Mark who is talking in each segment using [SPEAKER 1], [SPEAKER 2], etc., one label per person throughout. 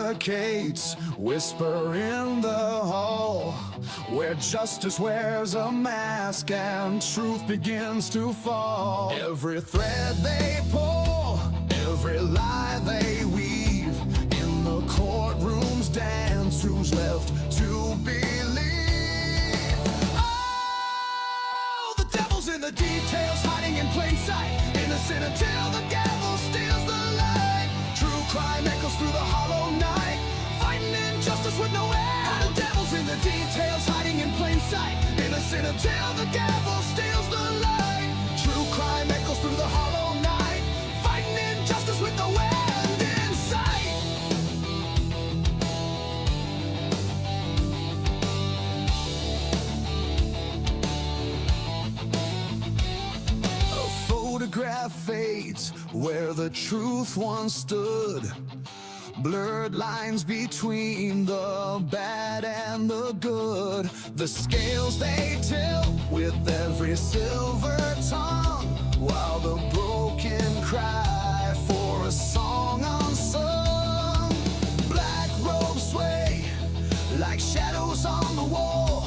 [SPEAKER 1] advocates whisper in the hall, where justice wears a mask and truth begins to fall. Every thread they pull, every lie they weave, in the courtroom's dance, who's left to believe? Oh, the devil's in the details, hiding in plain sight, innocent until the gavel steals the light. True crime echoes through the hollow night, fighting injustice with no end. The devil's in the details, hiding in plain sight, innocent until the gavel steals the light. True crime echoes through the hollow night, fighting injustice with no end in sight. A photograph fades where the truth once stood, blurred lines between the bad and the good. The scales they tilt with every silver tongue, while the broken cry for a song unsung. Black robes sway like shadows on the wall,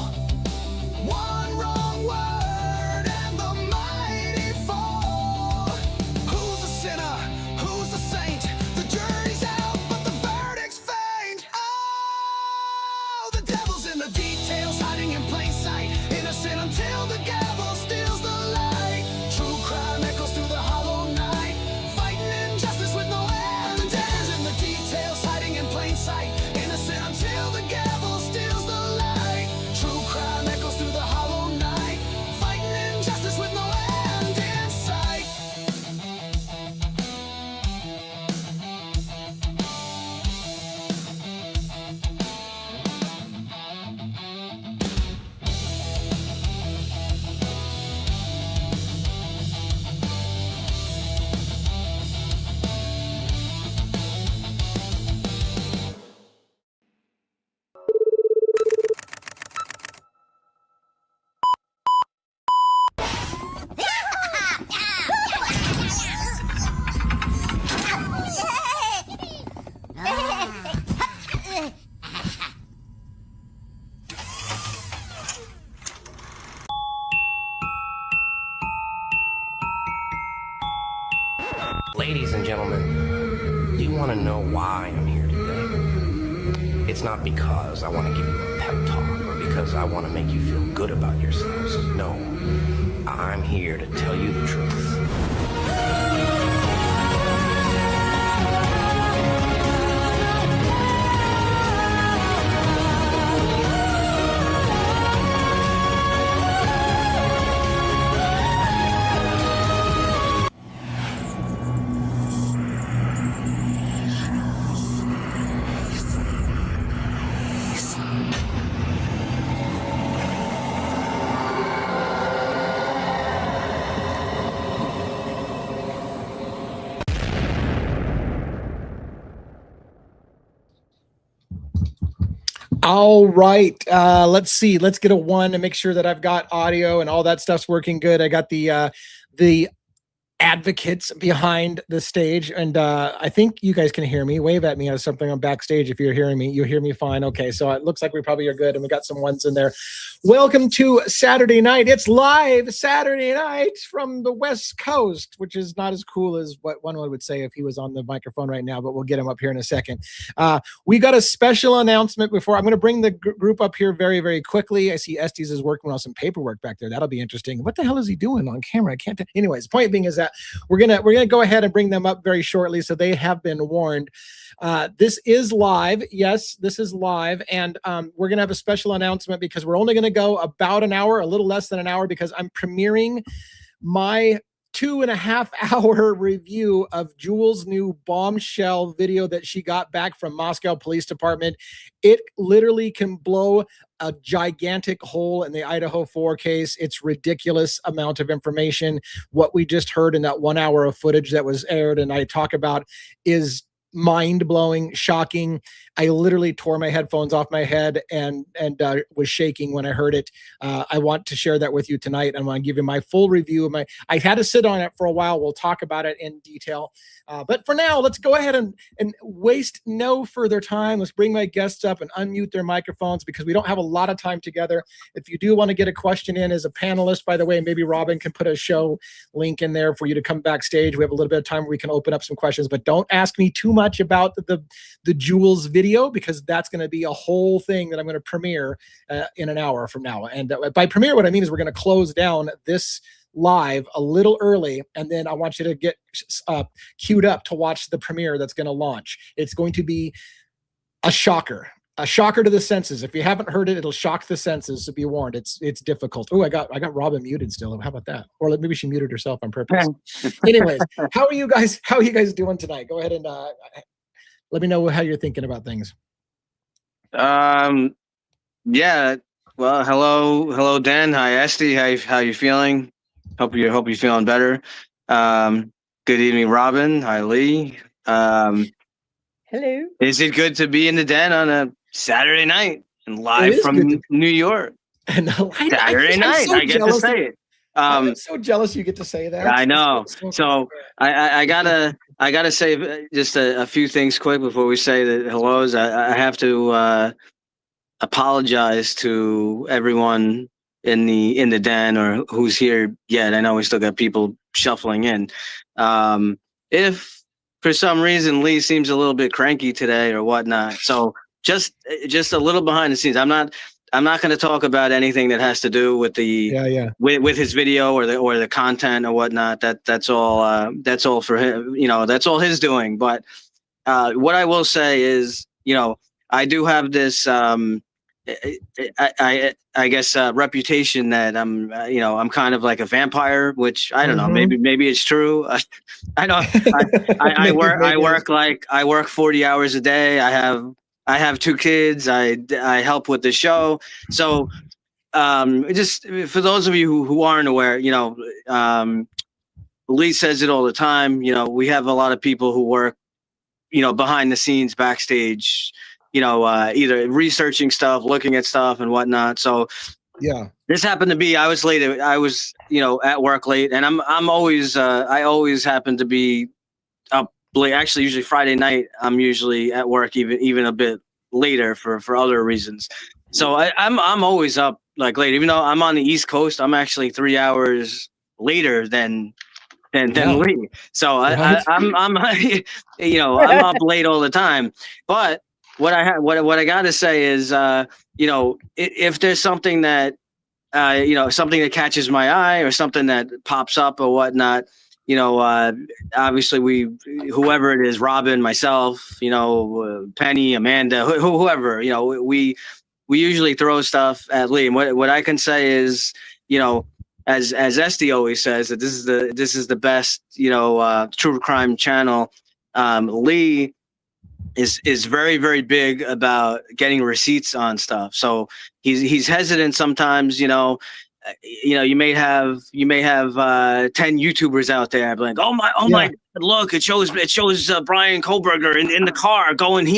[SPEAKER 1] one wrong word and the mighty fall. Who's a sinner? Who's a saint? The jury's out, but the verdict's faint. Oh, the devil's in the details, hiding in plain sight, innocent until the gavel steals the light. True crime echoes through the hollow night, fighting injustice with no end. The devil's in the details, hiding in plain sight, innocent until the gavel steals the light. True crime echoes through the hollow night, fighting injustice with no end in sight.
[SPEAKER 2] Ladies and gentlemen, do you want to know why I'm here today? It's not because I want to give you a pep talk or because I want to make you feel good about yourselves. No, I'm here to tell you the truth.
[SPEAKER 3] All right. Let's see. Let's get a one and make sure that I've got audio and all that stuff's working good. I got the advocates behind the stage, and I think you guys can hear me. Wave at me or something on backstage if you're hearing me. You hear me fine. Okay, so it looks like we probably are good, and we got some ones in there. Welcome to Saturday night. It's live Saturday night from the West Coast, which is not as cool as what one would say if he was on the microphone right now, but we'll get him up here in a second. We got a special announcement before. I'm going to bring the group up here very, very quickly. I see Estes is working on some paperwork back there. That'll be interesting. What the hell is he doing on camera? I can't. Anyways, point being is that we're gonna go ahead and bring them up very shortly, so they have been warned. This is live. Yes, this is live, and we're gonna have a special announcement because we're only gonna go about an hour, a little less than an hour, because I'm premiering my 2.5-hour review of Julez's new bombshell video that she got back from Moscow Police Department. It literally can blow a gigantic hole in the Idaho 4 case. It's ridiculous amount of information. What we just heard in that 1 hour of footage that was aired and I talk about is mind-blowing, shocking. I literally tore my headphones off my head and was shaking when I heard it. I want to share that with you tonight. I want to give you my full review of my. I had to sit on it for a while. We'll talk about it in detail. But for now, let's go ahead and waste no further time. Let's bring my guests up and unmute their microphones because we don't have a lot of time together. If you do want to get a question in as a panelist, by the way, maybe Robin can put a show link in there for you to come backstage. We have a little bit of time where we can open up some questions, but don't ask me too much about the Julez video because that's going to be a whole thing that I'm going to premiere in an hour from now. And by premiere, what I mean is we're going to close down this live a little early, and then I want you to get queued up to watch the premiere that's going to launch. It's going to be a shocker to the senses. If you haven't heard it, it'll shock the senses, so be warned. It's difficult. Oh, I got Robin muted still. How about that? Or maybe she muted herself on purpose. Anyways, how are you guys doing tonight? Go ahead and let me know how you're thinking about things.
[SPEAKER 4] Yeah. Well, hello, Dan. Hi, Esty. How you feeling? Hope you're feeling better. Good evening, Robin. Hi, Lee.
[SPEAKER 5] Hello.
[SPEAKER 4] Is it good to be in the den on a Saturday night and live from New York?
[SPEAKER 3] And
[SPEAKER 4] Saturday night, I get to say it.
[SPEAKER 3] I'm so jealous you get to say that.
[SPEAKER 4] I know. So I gotta say just a few things quick before we say the hellos. I have to apologize to everyone in the den or who's here yet. I know we still got people shuffling in. If for some reason Lee seems a little bit cranky today or whatnot, so just a little behind the scenes. I'm not going to talk about anything that has to do with with his video or the content or whatnot. That's all for him. That's all his doing. But what I will say is, I do have this I guess reputation that I'm kind of like a vampire, which I don't know, maybe it's true. I know I work 40 hours a day. I have 2 kids. I help with the show. So just for those of you who aren't aware, Lee says it all the time. We have a lot of people who work, behind the scenes, backstage, either researching stuff, looking at stuff and whatnot. So
[SPEAKER 3] yeah,
[SPEAKER 4] this happened to be, I was late. I was, at work late, and I'm always, I always happen to be up late. Actually, usually Friday night, I'm usually at work even a bit later for other reasons. So I'm always up like late, even though I'm on the East Coast. I'm actually 3 hours later than Lee. So I'm I'm up late all the time. But what I got to say is, if there's something that, something that catches my eye or something that pops up or whatnot, obviously whoever it is, Robin, myself, Penny, Amanda, whoever, we usually throw stuff at Lee. And what I can say is, as Esty always says, that this is the best, true crime channel. Lee is very, very big about getting receipts on stuff. So he's hesitant sometimes. You may have 10 YouTubers out there like, oh my God, look, it shows Brian Kohlberger in the car going to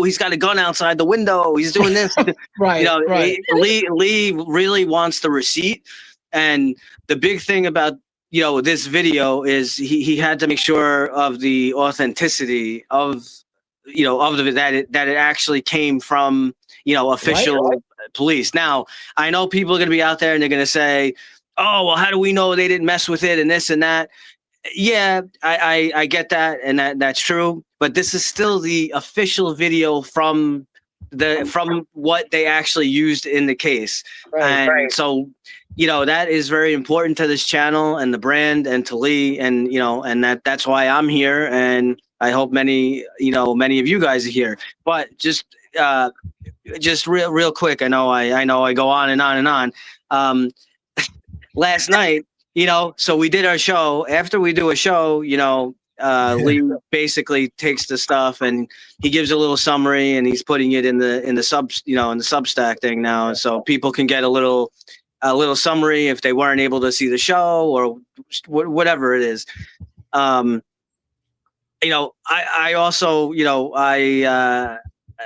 [SPEAKER 4] he's got a gun outside the window, he's doing this.
[SPEAKER 3] right.
[SPEAKER 4] Lee really wants the receipt. And the big thing about this video is he had to make sure of the authenticity of that it actually came from official police. Now I know people are going to be out there and they're going to say, oh well, how do we know they didn't mess with it and this and that? Yeah, I get that, and that's true, but this is still the official video from what they actually used in the case. So that is very important to this channel and the brand and to Lee, and and that's why I'm here, and I hope many of you guys are here. But just real quick, I know I go on and on and on. Last night, so we did our show. After we do a show, Lee basically takes the stuff and he gives a little summary, and he's putting it in the Substack thing now, so people can get a little summary if they weren't able to see the show or whatever it is. I also,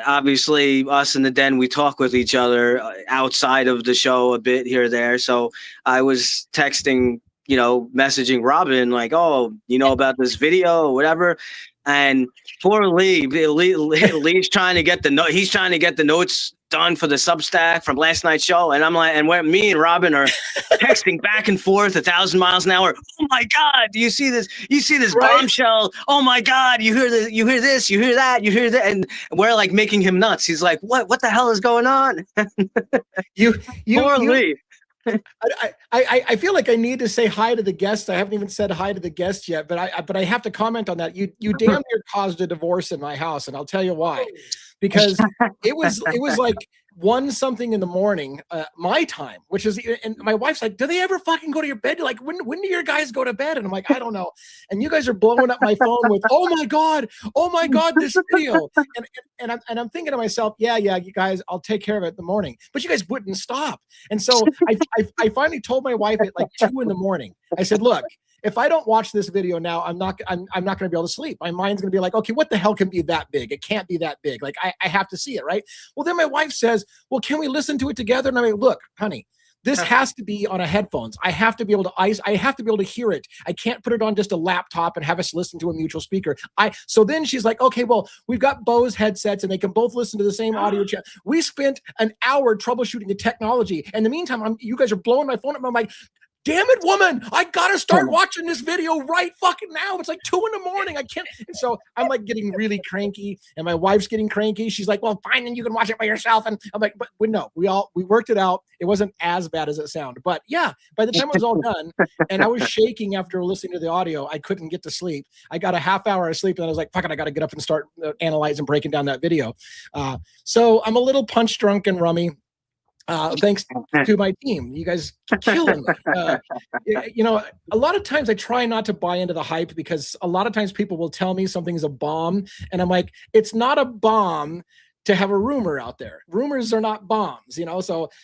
[SPEAKER 4] obviously us in the den, we talk with each other outside of the show a bit here or there. So I was texting, messaging Robin like, oh, about this video or whatever. And poor Lee's trying to get the note. He's trying to get the notes done for the Substack from last night's show. And I'm like, and when me and Robin are texting back and forth 1,000 miles an hour. Oh my God, do you see this? You see this bombshell? Oh my God, you hear this? You hear this? You hear that? You hear that? And we're like making him nuts. He's like, what the hell is going on? Poor Lee.
[SPEAKER 3] I feel like I need to say hi to the guests. I haven't even said hi to the guests yet, but I have to comment on that. You damn near caused a divorce in my house, and I'll tell you why. Because it was like 1 something in the morning, my time, which is, and my wife's like, do they ever fucking go to your bed? Like, when do your guys go to bed? And I'm like, I don't know. And you guys are blowing up my phone with, oh my God, this video. And I'm thinking to myself, yeah, you guys, I'll take care of it in the morning. But you guys wouldn't stop. And so I finally told my wife at like 2 in the morning, I said, look, if I don't watch this video now, I'm not going to be able to sleep. My mind's going to be like, okay, what the hell can be that big? It can't be that big. Like I have to see it, right? Well, then my wife says, well, can we listen to it together? And I'm like, look, honey, this has to be on a headphones. I have to be able to hear it. I can't put it on just a laptop and have us listen to a mutual speaker. So then she's like, okay, well, we've got Bose headsets and they can both listen to the same audio channel. We spent an hour troubleshooting the technology. In the meantime, you guys are blowing my phone up. I'm like, damn it, woman, I gotta start watching this video right fucking now. It's like 2 in the morning. I can't. And so I'm like getting really cranky, and my wife's getting cranky. She's like, well, fine, then you can watch it by yourself. And I'm like, but no, we worked it out. It wasn't as bad as it sounded. But yeah, by the time it was all done, and I was shaking after listening to the audio, I couldn't get to sleep. I got a half hour of sleep, and I was like, fuck it, I gotta get up and start analyzing, breaking down that video. So I'm a little punch drunk and rummy. Thanks to my team. You guys killing me. A lot of times I try not to buy into the hype, because a lot of times people will tell me something's a bomb, and I'm like, it's not a bomb to have a rumor out there. Rumors are not bombs,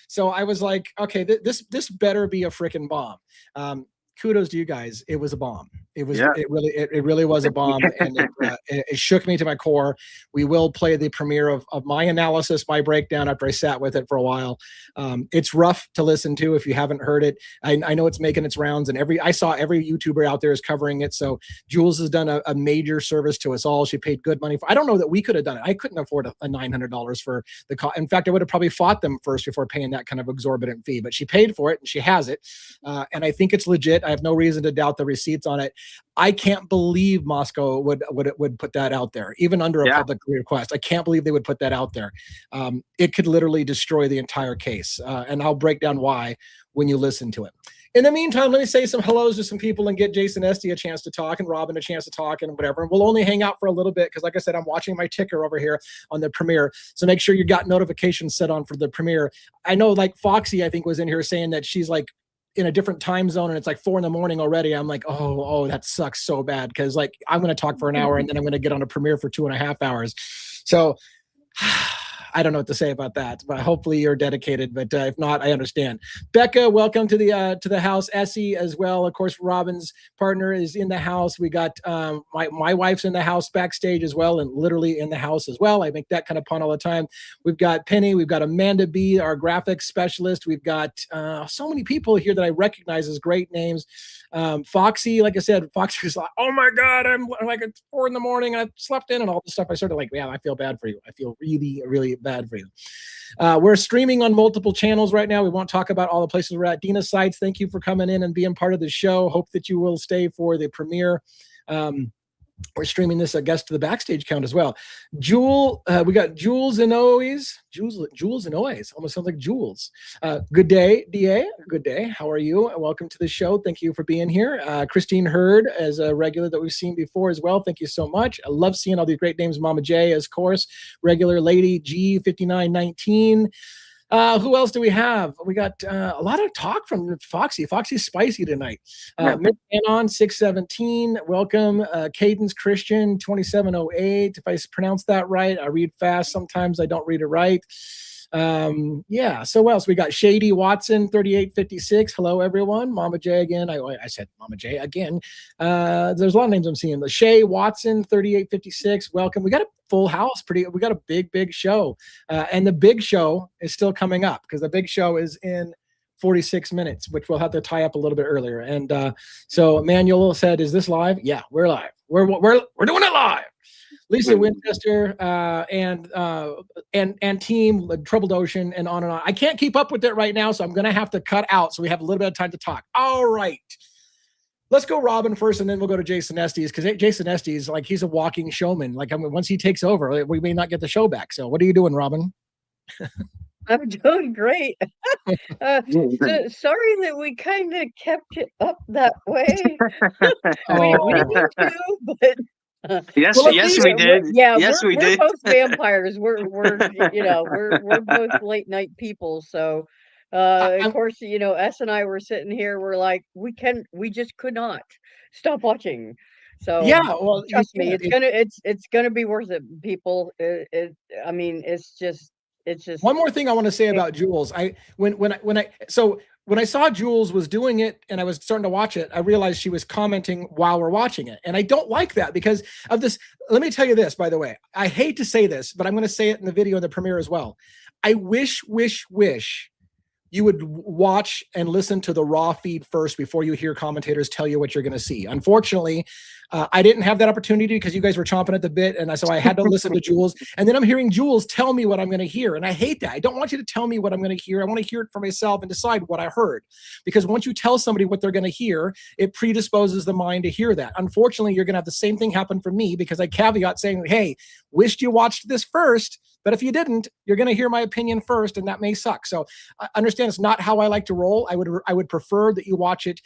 [SPEAKER 3] so I was like, okay, this better be a freaking bomb. Kudos to you guys. It was a bomb. It really was a bomb, and it shook me to my core. We will play the premiere of my analysis, my breakdown after I sat with it for a while. It's rough to listen to if you haven't heard it. I know it's making its rounds, and I saw every YouTuber out there is covering it. So Julez has done a major service to us all. She paid good money for. I don't know that we could have done it. I couldn't afford a $900 for the cost. In fact, I would have probably fought them first before paying that kind of exorbitant fee. But she paid for it, and she has it, and I think it's legit. I have no reason to doubt the receipts on it. I can't believe Moscow would put that out there, even under a public request. I can't believe they would put that out there. It could literally destroy the entire case, and I'll break down why when you listen to it. In the meantime, let me say some hellos to some people and get Jason Esty a chance to talk and Robin a chance to talk and whatever. And we'll only hang out for a little bit because, like I said, I'm watching my ticker over here on the premiere. So make sure you got notifications set on for the premiere. I know, like Foxy, I think, was in here saying that she's like in a different time zone and it's like 4 in the morning already. I'm like, oh, that sucks so bad, because like I'm going to talk for an hour and then I'm going to get on a premiere for 2.5 hours. So I don't know what to say about that, but hopefully you're dedicated. But if not, I understand. Becca, welcome to the house. Essie as well. Of course, Robin's partner is in the house. We got my wife's in the house backstage as well, and literally in the house as well. I make that kind of pun all the time. We've got Penny. We've got Amanda B, our graphics specialist. We've got so many people here that I recognize as great names. Foxy, like I said, Foxy was like, oh my God, I'm like, it's 4 in the morning. I slept in and all this stuff. I sort of like, yeah, I feel bad for you. I feel really, really bad for you. We're streaming on multiple channels right now. We won't talk about all the places we're at. Dina Sites, thank you for coming in and being part of the show. Hope that you will stay for the premiere. We're streaming this, I guess, to the backstage count as well. We got Julez and Ois. Julez and Ois. Almost sounds like Julez. Good day, DA. Good day. How are you? Welcome to the show. Thank you for being here. Christine Hurd, as a regular that we've seen before as well. Thank you so much. I love seeing all these great names. Mama J, of course. Regular Lady G5919. Who else do we have? We got a lot of talk from Foxy. Foxy's spicy tonight. Mick Anon 617. Welcome. Cadence Christian 2708. If I pronounce that right, I read fast. Sometimes I don't read it right. So what else? We got Shady Watson 3856. Hello, everyone. Mama J again. I said Mama J again. There's a lot of names I'm seeing. The Shay Watson 3856. Welcome. We got a full house. We got a big show. And the big show is still coming up, because the big show is in 46 minutes, which we'll have to tie up a little bit earlier. And so Manuel said, "Is this live?" Yeah, we're live. We're doing it live. Lisa Winchester and team Troubled Ocean and on and on. I can't keep up with it right now, so I'm going to have to cut out so we have a little bit of time to talk. All right. Let's go Robin first, and then we'll go to Jason Estes, because Jason Estes, like, he's a walking showman. Like, I mean, once he takes over, we may not get the show back. So what are you doing, Robin?
[SPEAKER 5] I'm doing great. Sorry that we kind of kept it up that way. We didn't to, but
[SPEAKER 4] Yes,
[SPEAKER 3] Well,
[SPEAKER 4] yes, we did.
[SPEAKER 5] yeah,
[SPEAKER 4] Yes, we
[SPEAKER 5] we're
[SPEAKER 4] did.
[SPEAKER 5] both vampires. We're both late night people. So of course, S and I were sitting here. We're like, we just could not stop watching. So
[SPEAKER 3] Yeah, well,
[SPEAKER 5] trust me, it's gonna be worth it, people. I mean, it's just.
[SPEAKER 3] One more thing I want to say about Julez. When I saw Julez was doing it and I was starting to watch it, I realized she was commenting while we're watching it. And I don't like that because of this. Let me tell you this, by the way. I hate to say this, but I'm going to say it in the video in the premiere as well. I wish you would watch and listen to the raw feed first before you hear commentators tell you what you're going to see. Unfortunately, I didn't have that opportunity because you guys were chomping at the bit, and so I had to listen to Julez. And then I'm hearing Julez tell me what I'm going to hear, and I hate that. I don't want you to tell me what I'm going to hear. I want to hear it for myself and decide what I heard. Because once you tell somebody what they're going to hear, it predisposes the mind to hear that. Unfortunately, you're going to have the same thing happen for me because I caveat saying, hey, wished you watched this first, but if you didn't, you're going to hear my opinion first, and that may suck. So I understand it's not how I like to roll. I would prefer that you watch it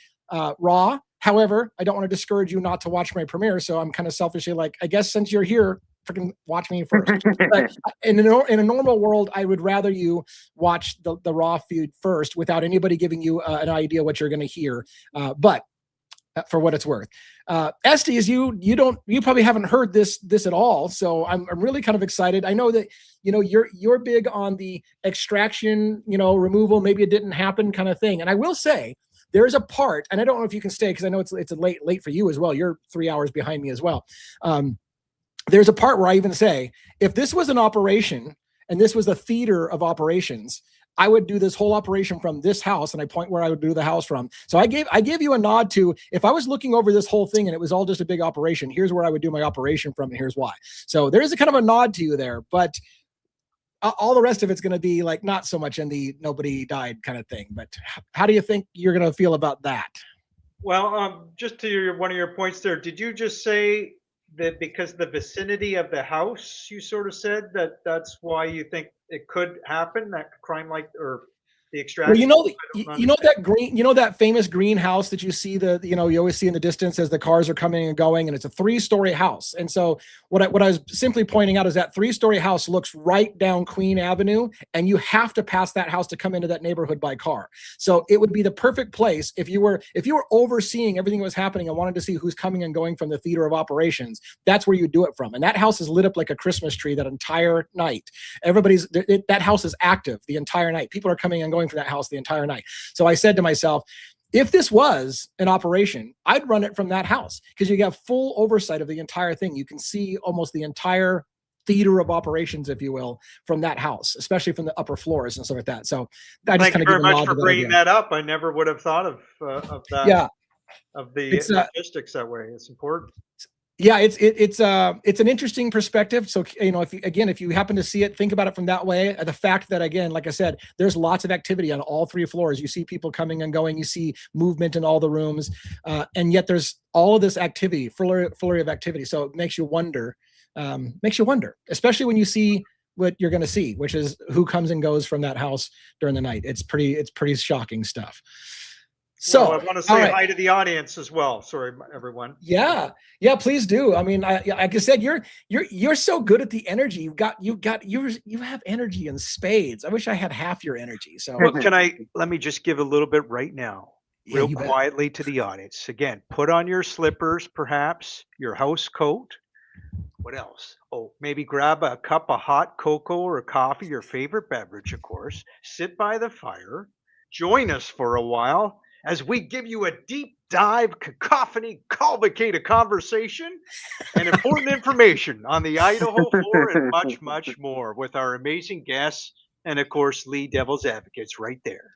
[SPEAKER 3] raw. However, I don't want to discourage you not to watch my premiere, so I'm kind of selfishly like, I guess since you're here, freaking watch me first. But in a normal world, I would rather you watch the raw feed first without anybody giving you an idea what you're going to hear. But for what it's worth, Estes, you probably haven't heard this at all, so I'm really kind of excited. I know that you're big on the extraction, removal. Maybe it didn't happen kind of thing, and I will say. There's a part, and I don't know if you can stay because I know it's a late for you as well. You're 3 hours behind me as well. There's a part where I even say, if this was an operation and this was a theater of operations, I would do this whole operation from this house, and I point where I would do the house from. So I gave you a nod to, if I was looking over this whole thing and it was all just a big operation, here's where I would do my operation from, and here's why. So there is a kind of a nod to you there, but all the rest of it's going to be like not so much in the nobody died kind of thing. But how do you think you're going to feel about that?
[SPEAKER 6] Well, just to one of your points there, did you just say that because the vicinity of the house, you sort of said that's why you think it could happen, that crime like or the extraction?
[SPEAKER 3] Well, that famous greenhouse that you see you always see in the distance as the cars are coming and going, and it's a 3-story house. And so what I was simply pointing out is that 3-story house looks right down Queen Avenue, and you have to pass that house to come into that neighborhood by car. So it would be the perfect place if you were overseeing everything that was happening and wanted to see who's coming and going from the theater of operations. That's where you do it from. And that house is lit up like a Christmas tree that entire night. That house is active the entire night. People are coming and going from that house the entire night. So I said to myself, if this was an operation, I'd run it from that house because you have full oversight of the entire thing. You can see almost the entire theater of operations, if you will, from that house, especially from the upper floors and stuff like that. So I just
[SPEAKER 6] thank you very much for bringing that up. I never would have thought of that.
[SPEAKER 3] Yeah,
[SPEAKER 6] of the logistics that way. It's important.
[SPEAKER 3] Yeah, it's an interesting perspective. So, if you happen to see it, think about it from that way. The fact that, again, like I said, there's lots of activity on all 3 floors. You see people coming and going. You see movement in all the rooms. And yet there's all of this activity, flurry of activity. So it makes you wonder, especially when you see what you're going to see, which is who comes and goes from that house during the night. It's pretty shocking stuff. So
[SPEAKER 6] I want to say hi to the audience as well. Sorry, everyone.
[SPEAKER 3] Yeah, please do. I mean, like I said, you're so good at the energy. You have energy in spades. I wish I had half your energy. So
[SPEAKER 6] well, let me just give a little bit right now, real quietly to the audience. Again, put on your slippers, perhaps your house coat. What else? Oh, maybe grab a cup of hot cocoa or coffee, your favorite beverage, of course. Sit by the fire. Join us for a while as we give you a deep dive, cacophony, cavalcade conversation and important information on the Idaho floor and much, much more with our amazing guests and, of course, Lee Devil's Advocates right there.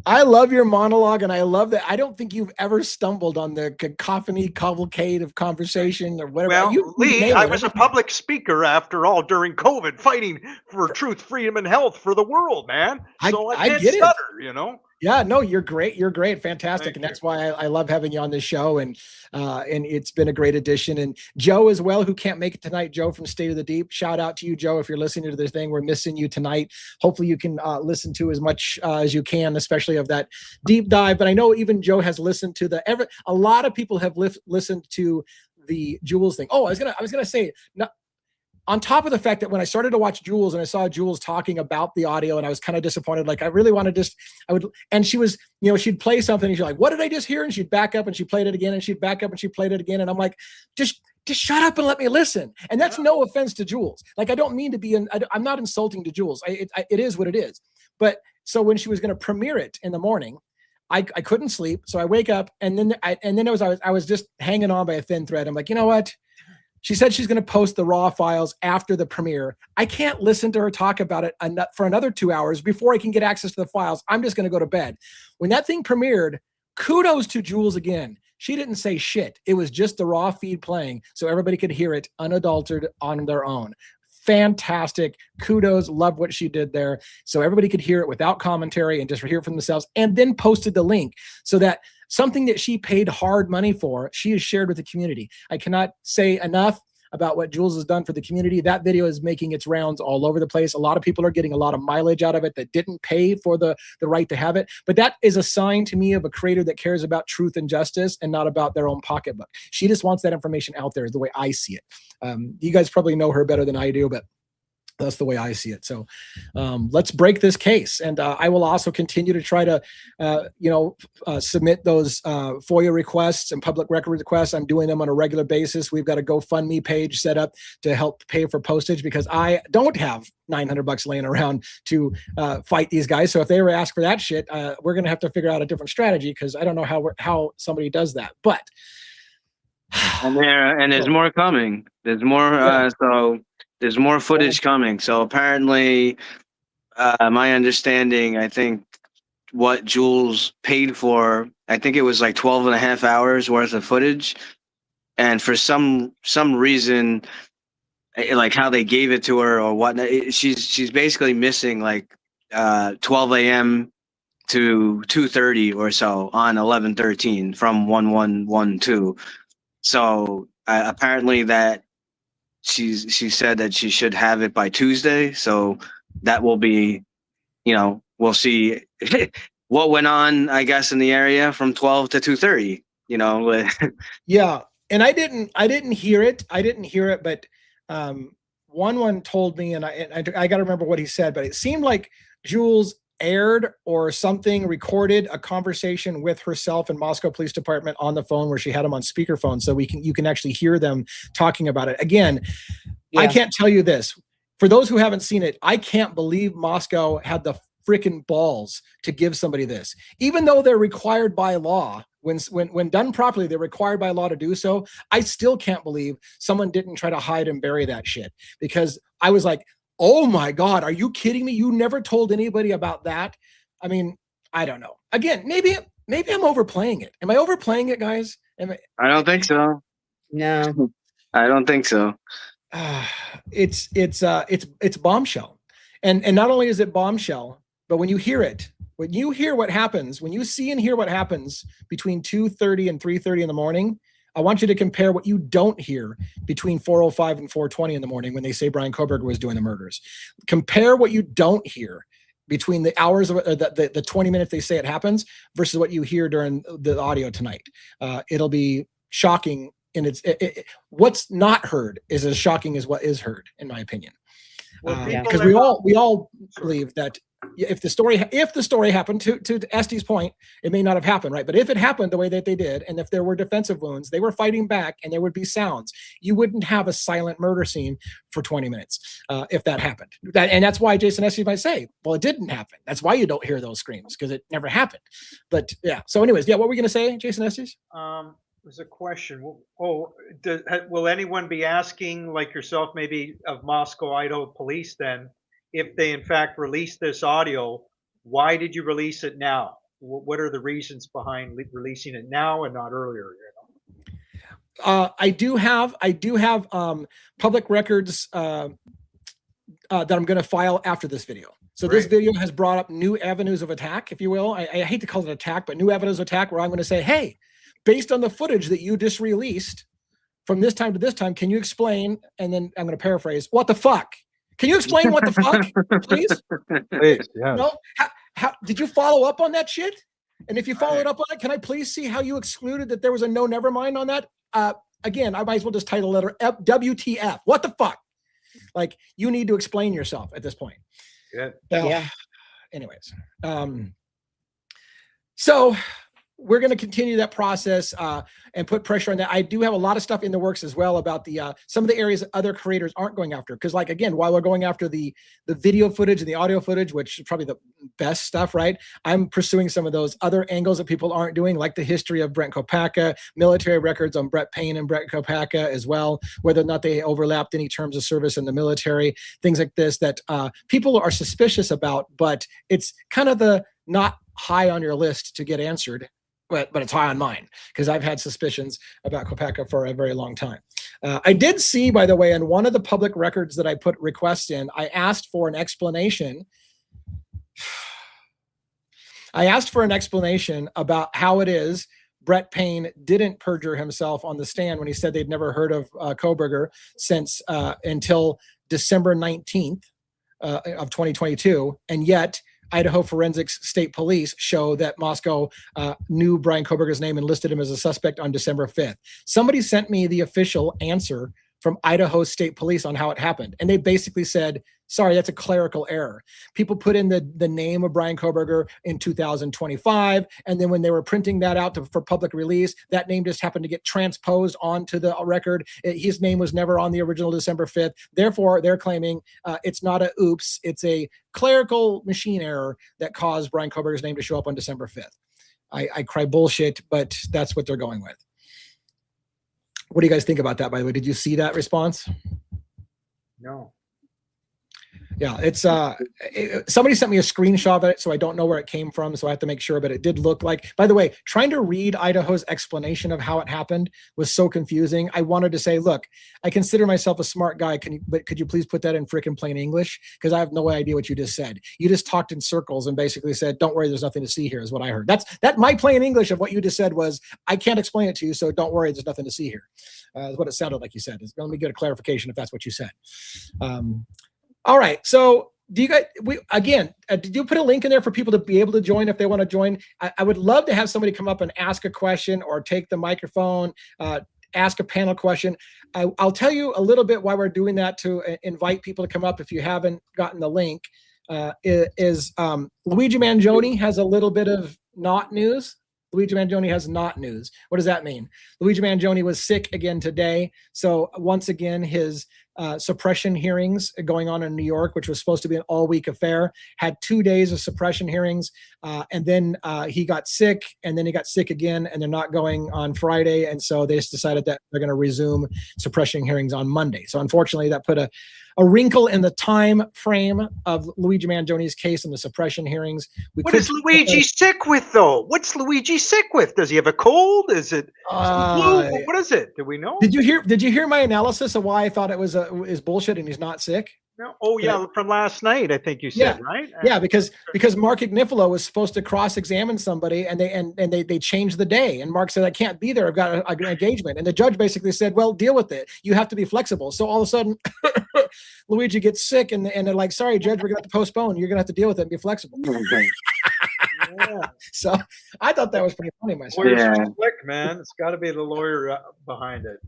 [SPEAKER 3] I love your monologue, and I love that. I don't think you've ever stumbled on the cacophony, cavalcade of conversation or whatever.
[SPEAKER 6] Well,
[SPEAKER 3] You
[SPEAKER 6] Lee,
[SPEAKER 3] nail
[SPEAKER 6] I
[SPEAKER 3] it
[SPEAKER 6] was a
[SPEAKER 3] every time.
[SPEAKER 6] public speaker after all during COVID, fighting for truth, freedom, and health for the world, man. So I
[SPEAKER 3] I
[SPEAKER 6] can't
[SPEAKER 3] get it.
[SPEAKER 6] stutter, you know.
[SPEAKER 3] Yeah, no, you're great. You're great, fantastic,
[SPEAKER 6] Thank
[SPEAKER 3] and
[SPEAKER 6] you.
[SPEAKER 3] that's why I love having you on this show. And it's been a great addition. And Joe as well, who can't make it tonight. Joe from State of the Deep. Shout out to you, Joe, if you're listening to this thing. We're missing you tonight. Hopefully, you can listen to as much as you can, especially of that deep dive. But I know even Joe has listened to a lot of people have listened to the Julez thing. Oh, I was gonna say. On top of the fact that when I started to watch Julez and I saw Julez talking about the audio, and I was kind of disappointed, like I really want to and she was, she'd play something and she's like, what did I just hear? And she'd back up and she played it again, and she'd back up and she played it again. And I'm like, just shut up and let me listen. And that's no offense to Julez. Like, I don't mean to be, I'm not insulting to Julez. It is what it is. But so when she was going to premiere it in the morning, I couldn't sleep. So I wake up, and then I was just hanging on by a thin thread. I'm like, you know what? She said she's going to post the raw files after the premiere. I can't listen to her talk about it for another 2 hours before I can get access to the files. I'm just going to go to bed. When that thing premiered, kudos to Julez again. She didn't say shit. It was just the raw feed playing so everybody could hear it unadulterated on their own. Fantastic. Kudos. Love what she did there. So everybody could hear it without commentary and just hear it from themselves, and then posted the link so that something that she paid hard money for, she has shared with the community. I cannot say enough about what Julez has done for the community. That video is making its rounds all over the place. A lot of people are getting a lot of mileage out of it that didn't pay for the right to have it. But that is a sign to me of a creator that cares about truth and justice and not about their own pocketbook. She just wants that information out there, is the way I see it. You guys probably know her better than I do, but that's the way I see it. So let's break this case. And I will also continue to try to, submit those FOIA requests and public record requests. I'm doing them on a regular basis. We've got a GoFundMe page set up to help pay for postage, because I don't have $900 laying around to fight these guys. So if they ever ask for that shit, we're going to have to figure out a different strategy, because I don't know how somebody does that. But
[SPEAKER 4] and there's more coming. There's more. So there's more footage coming. So apparently, my understanding, I think what Julez paid for, I think it was like 12 and a half hours worth of footage. And for some reason, like how they gave it to her or whatnot, she's basically missing like 12 a.m. to 2:30 or so on 11/13 from 1112. So apparently that she said that she should have it by Tuesday. So that will be, we'll see what went on, I guess, in the area from 12 to 2:30.
[SPEAKER 3] Yeah, and I didn't hear it. But one told me, and I got to remember what he said, but it seemed like Julez aired or something, recorded a conversation with herself and Moscow Police Department on the phone, where she had them on speakerphone, so you can actually hear them talking about it. Again, I can't tell you this. For those who haven't seen it, I can't believe Moscow had the freaking balls to give somebody this, even though they're required by law. When done properly, they're required by law to do so. I still can't believe someone didn't try to hide and bury that shit, because I was like, oh my God, are you kidding me? You never told anybody about that? I mean, I don't know. Again, maybe I'm overplaying it. Am I overplaying it, guys?
[SPEAKER 4] I don't think so.
[SPEAKER 5] No.
[SPEAKER 4] I don't think so.
[SPEAKER 3] It's bombshell. And not only is it bombshell, but when you hear it, when you hear what happens, when you see and hear what happens between 2:30 and 3:30 in the morning, I want you to compare what you don't hear between 4:05 and 4:20 in the morning when they say Brian Koberger was doing the murders. Compare what you don't hear between the hours of the 20 minutes they say it happens versus what you hear during the audio tonight. It'll be shocking. And what's not heard is as shocking as what is heard, in my opinion. Because we all believe that if the story happened, to Este's point, it may not have happened, right? But if it happened the way that they did, and if there were defensive wounds, they were fighting back, and there would be sounds, you wouldn't have a silent murder scene for 20 minutes if that happened. And that's why Jason Este might say, well, it didn't happen. That's why you don't hear those screams, because it never happened. But yeah. So anyways, yeah, what were we going to say, Jason Estes?
[SPEAKER 6] There's a question. Will anyone be asking, like yourself, maybe of Moscow, Idaho police, then, if they in fact release this audio, why did you release it now? What are the reasons behind releasing it now and not earlier?
[SPEAKER 3] I do have public records that I'm going to file after this video. So this video has brought up new avenues of attack, if you will. I hate to call it attack, but new avenues of attack where I'm going to say, hey, based on the footage that you just released from this time to this time, can you explain? And then I'm going to paraphrase, what the fuck? Can you explain what the fuck, please?
[SPEAKER 7] Please, yes.
[SPEAKER 3] No? How did you follow up on that shit? And if you followed up on it, can I please see how you excluded that there was a no never mind on that? Again, I might as well just title letter WTF. What the fuck? Like, you need to explain yourself at this point.
[SPEAKER 5] Yeah.
[SPEAKER 3] Anyways, so we're going to continue that process and put pressure on that. I do have a lot of stuff in the works as well about the some of the areas that other creators aren't going after. Because, like, again, while we're going after the video footage and the audio footage, which is probably the best stuff, right? I'm pursuing some of those other angles that people aren't doing, like the history of Brent Kopacka, military records on Brett Payne and Brent Kopacka as well, whether or not they overlapped any terms of service in the military, things like this that people are suspicious about, but it's kind of the not high on your list to get answered. But it's high on mine because I've had suspicions about Kopacka for a very long time. I did see, by the way, in one of the public records that I put requests in, I asked for an explanation. I asked for an explanation about how it is Brett Payne didn't perjure himself on the stand when he said they'd never heard of Kohberger since until December 19th of 2022, and yet Idaho Forensics State Police show that Moscow knew Brian Kohberger's name and listed him as a suspect on December 5th. Somebody sent me the official answer from Idaho State Police on how it happened. And they basically said, sorry, that's a clerical error. People put in the name of Brian Kohberger in 2025. And then when they were printing that out for public release, that name just happened to get transposed onto the record. His name was never on the original December 5th. Therefore, they're claiming it's not a oops, it's a clerical machine error that caused Brian Kohberger's name to show up on December 5th. I cry bullshit, but that's what they're going with. What do you guys think about that, by the way? Did you see that response?
[SPEAKER 6] No.
[SPEAKER 3] Yeah, it's somebody sent me a screenshot of it, so I don't know where it came from, so I have to make sure, but it did look like, by the way, trying to read Idaho's explanation of how it happened was so confusing. I wanted to say, look, I consider myself a smart guy, but could you please put that in freaking plain English? Because I have no idea what you just said. You just talked in circles and basically said, don't worry, there's nothing to see here, is what I heard. That my plain English of what you just said was, I can't explain it to you, so don't worry, there's nothing to see here. Is what it sounded like you said. Let me get a clarification if that's what you said. All right. So do you guys, did you put a link in there for people to be able to join if they want to join? I would love to have somebody come up and ask a question or take the microphone, ask a panel question. I'll tell you a little bit why we're doing that to invite people to come up if you haven't gotten the link. Luigi Mangione has a little bit of not news. Luigi Mangione has not news. What does that mean? Luigi Mangione was sick again today. So once again, his suppression hearings going on in New York, which was supposed to be an all-week affair, had 2 days of suppression hearings. And then he got sick, and then he got sick again, and they're not going on Friday. And so they just decided that they're going to resume suppression hearings on Monday. So unfortunately, that put a wrinkle in the time frame of Luigi Mangione's case and the suppression hearings.
[SPEAKER 6] What is Luigi sick with, though? What's Luigi sick with? Does he have a cold? Is it flu? What is it? Do we know?
[SPEAKER 3] Did you hear my analysis of why I thought it was is bullshit and he's not sick?
[SPEAKER 6] No. Oh yeah, from last night, I think you said, right?
[SPEAKER 3] Yeah, because Mark Ignifilo was supposed to cross-examine somebody, and they changed the day, and Mark said, I can't be there, I've got an engagement, and the judge basically said, well, deal with it, you have to be flexible. So all of a sudden Luigi gets sick, and they're like, sorry, judge, we're gonna have to postpone, you're gonna have to deal with it and be flexible. Yeah. So I thought that was pretty funny myself.
[SPEAKER 6] Lawyers are slick, man. It's got to be the lawyer behind it.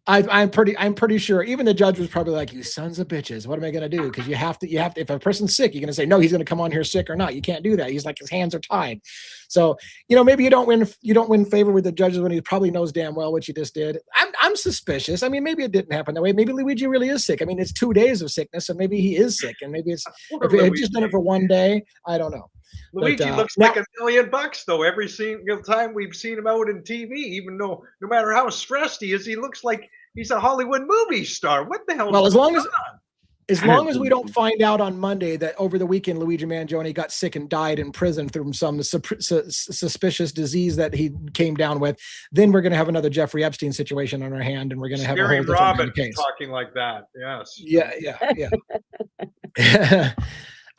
[SPEAKER 3] I'm pretty sure even the judge was probably like, you sons of bitches, what am I going to do? Because you have to, if a person's sick, you're going to say, no, he's going to come on here sick or not. You can't do that. He's like, his hands are tied. So, maybe you don't win favor with the judges when he probably knows damn well what you just did. I'm suspicious. I mean, maybe it didn't happen that way. Maybe Luigi really is sick. I mean, it's 2 days of sickness, so maybe he is sick, and maybe it's, if it had just done it for 1 day, I don't know.
[SPEAKER 6] Luigi looks like $1 million though. Every single time we've seen him out in TV, even though no matter how stressed he is, he looks like he's a Hollywood movie star. What the hell?
[SPEAKER 3] Well, as long as As long as we don't find out on Monday that over the weekend Luigi Mangione got sick and died in prison through some suspicious disease that he came down with, then we're going to have another Jeffrey Epstein situation on our hand, and we're going to have a whole different kind of case.
[SPEAKER 6] Talking like that, yes.
[SPEAKER 3] Yeah.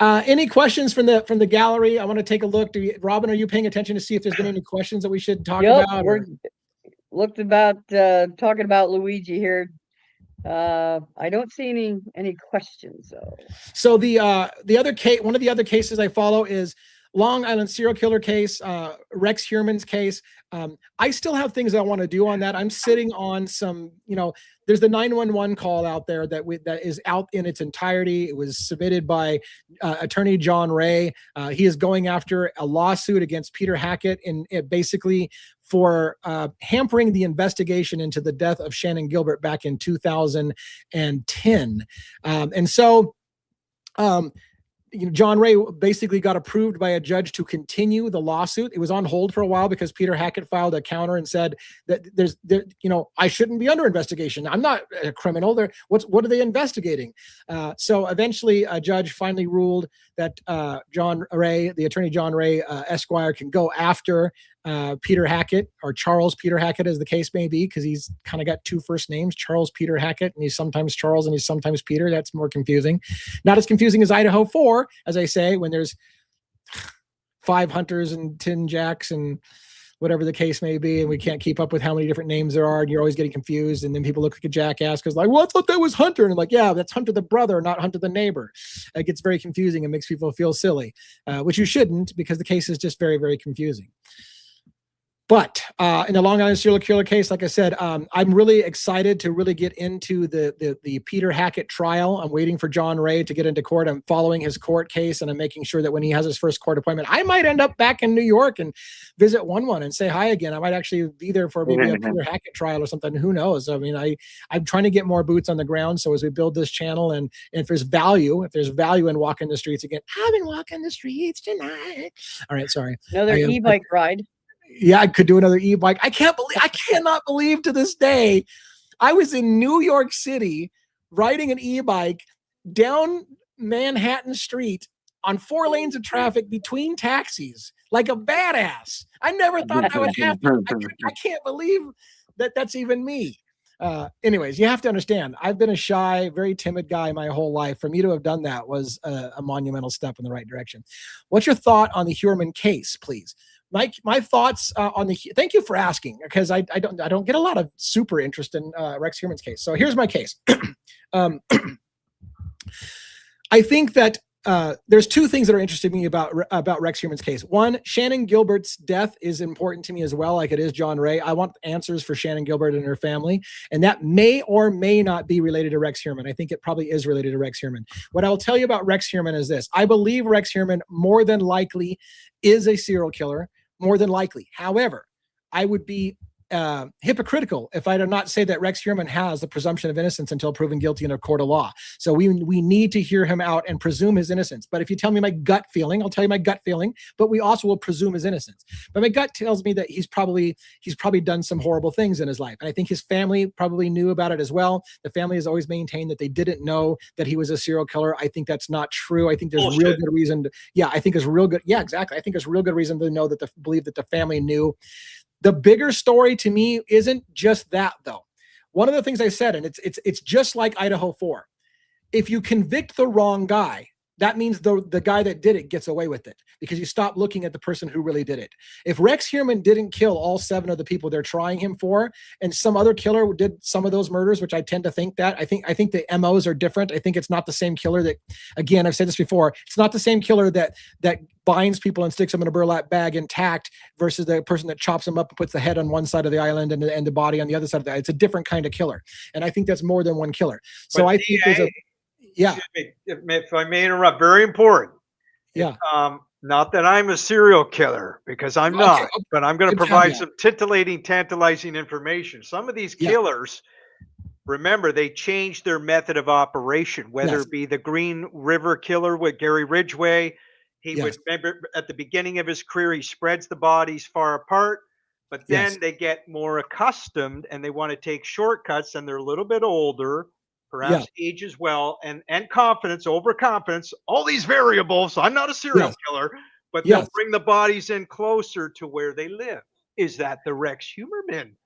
[SPEAKER 3] Any questions from the gallery? I want to take a look. Robin, are you paying attention to see if there's been any questions that we should talk about?
[SPEAKER 5] We're talking about Luigi here. I don't see any questions though.
[SPEAKER 3] So the other case, one of the other cases I follow is Long Island serial killer case, Rex Heuermann's case. I still have things I want to do on that. I'm sitting on some, there's the 911 call out there that is out in its entirety. It was submitted by attorney John Ray. He is going after a lawsuit against Peter Hackett basically for hampering the investigation into the death of Shannon Gilbert back in 2010. John Ray basically got approved by a judge to continue the lawsuit. It was on hold for a while because Peter Hackett filed a counter and said that I shouldn't be under investigation. I'm not a criminal. What are they investigating? So eventually a judge finally ruled that John Ray, the attorney John Ray Esquire, can go after Peter Hackett, or Charles Peter Hackett as the case may be, because he's kind of got two first names, Charles Peter Hackett, and he's sometimes Charles and he's sometimes Peter. That's more confusing. Not as confusing as Idaho 4, as I say, when there's 5 Hunters and 10 Jacks and whatever the case may be, and we can't keep up with how many different names there are, and you're always getting confused, and then people look like a jackass because well, I thought that was Hunter, and I'm like, yeah, that's Hunter the brother, not Hunter the neighbor. It gets very confusing and makes people feel silly, which you shouldn't, because the case is just very, very confusing. But in the Long Island serial killer case, like I said, I'm really excited to really get into the Peter Hackett trial. I'm waiting for John Ray to get into court. I'm following his court case, and I'm making sure that when he has his first court appointment, I might end up back in New York and visit one and say hi again. I might actually be there for maybe a Peter Hackett trial or something. Who knows? I mean, I'm trying to get more boots on the ground. So as we build this channel, and if there's value in walking the streets again, I've been walking the streets tonight. All right, sorry.
[SPEAKER 5] Another e-bike ride.
[SPEAKER 3] Yeah, I could do another e-bike. I cannot believe to this day, I was in New York City riding an e-bike down Manhattan Street on 4 lanes of traffic between taxis, like a badass. I never thought that would happen. I can't believe that that's even me. Anyways, you have to understand, I've been a shy, very timid guy my whole life. For me to have done that was a monumental step in the right direction. What's your thought on the Heuermann case, please? My thoughts on thank you for asking, because I don't get a lot of super interest in Rex Heuermann's case. So here's my case. I think that there's 2 things that are interesting to me about Rex Heuermann's case. One, Shannon Gilbert's death is important to me as well, like it is John Ray. I want answers for Shannon Gilbert and her family, and that may or may not be related to Rex Heuermann. I think it probably is related to Rex Heuermann. What I'll tell you about Rex Heuermann is this. I believe Rex Heuermann more than likely is a serial killer, more than likely. However, I would be hypocritical if I did not say that Rex Heuermann has the presumption of innocence until proven guilty in a court of law. So we need to hear him out and presume his innocence. But if you tell me my gut feeling, I'll tell you my gut feeling, but we also will presume his innocence. But my gut tells me that he's probably done some horrible things in his life. And I think his family probably knew about it as well. The family has always maintained that they didn't know that he was a serial killer. I think that's not true. I think there's real good reason I think there's real good. Yeah, exactly. I think there's real good reason to know that believe that the family knew. The bigger story to me isn't just that, though. One of the things I said, and it's just like Idaho 4. If you convict the wrong guy, that means the guy that did it gets away with it, because you stop looking at the person who really did it. If Rex Heuermann didn't kill all 7 of the people they're trying him for, and some other killer did some of those murders, which I tend to think that, I think the MOs are different. I think it's not the same killer that, again, I've said this before, it's not the same killer that binds people and sticks them in a burlap bag intact versus the person that chops them up and puts the head on one side of the island and the body on the other side of the island. It's a different kind of killer. And I think that's more than one killer. So I think there's
[SPEAKER 6] if I may interrupt, very important.
[SPEAKER 3] Yeah.
[SPEAKER 6] Not that I'm a serial killer, because I'm not, but I'm going to provide some tantalizing information. Some of these killers, remember, they changed their method of operation, whether it be the Green River Killer with Gary Ridgway. He would, remember, at the beginning of his career, he spreads the bodies far apart, but then they get more accustomed and they want to take shortcuts, and they're a little bit older. perhaps age as well, and confidence, overconfidence, all these variables. I'm not a serial killer, but they'll bring the bodies in closer to where they live. Is that the Rex Humerman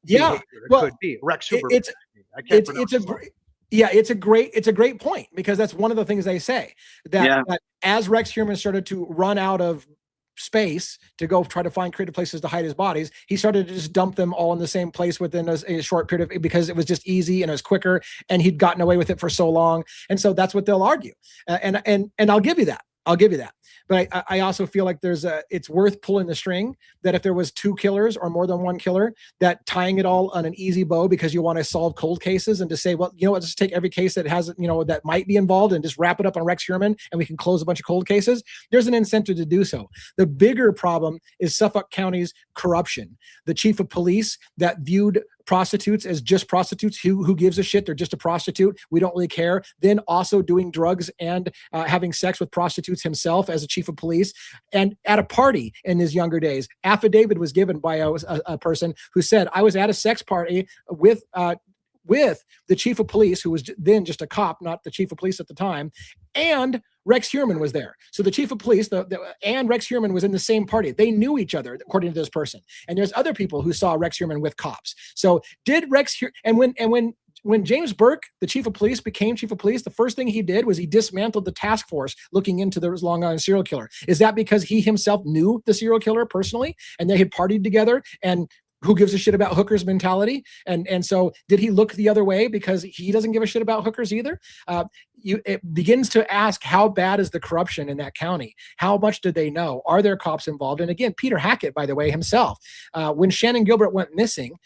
[SPEAKER 6] behavior? It could be Rex Humerman. I can't pronounce it.
[SPEAKER 3] It's a great point, because that's one of the things they say, that as Rex Humerman started to run out of space to go try to find creative places to hide his bodies, he started to just dump them all in the same place within a short period of, because it was just easy and it was quicker, and he'd gotten away with it for so long. And so that's what they'll argue. And I'll give you that. But I also feel like it's worth pulling the string, that if there was 2 killers or more than 1 killer, that tying it all on an easy bow, because you want to solve cold cases, and to say, well, you know what, just take every case that has, that might be involved, and just wrap it up on Rex Humerman, and we can close a bunch of cold cases. There's an incentive to do so. The bigger problem is Suffolk County's corruption. The chief of police that viewed prostitutes as just prostitutes, who gives a shit, they're just a prostitute, we don't really care, then also doing drugs and having sex with prostitutes himself as a chief of police. And at a party in his younger days, affidavit was given by a person who said, I was at a sex party with the chief of police, who was then just a cop, not the chief of police at the time, and Rex Humerman was there. So the chief of police and Rex Humerman was in the same party. They knew each other, according to this person. And there's other people who saw Rex Humerman with cops. So did Rex Humerman, and when James Burke, the chief of police, became chief of police, the first thing he did was he dismantled the task force looking into the Long Island serial killer. Is that because he himself knew the serial killer personally, and they had partied together, and who gives a shit about hookers mentality? And so did he look the other way because he doesn't give a shit about hookers either? It begins to ask, how bad is the corruption in that county? How much did they know? Are there cops involved? And again, Peter Hackett, by the way, himself, when Shannon Gilbert went missing,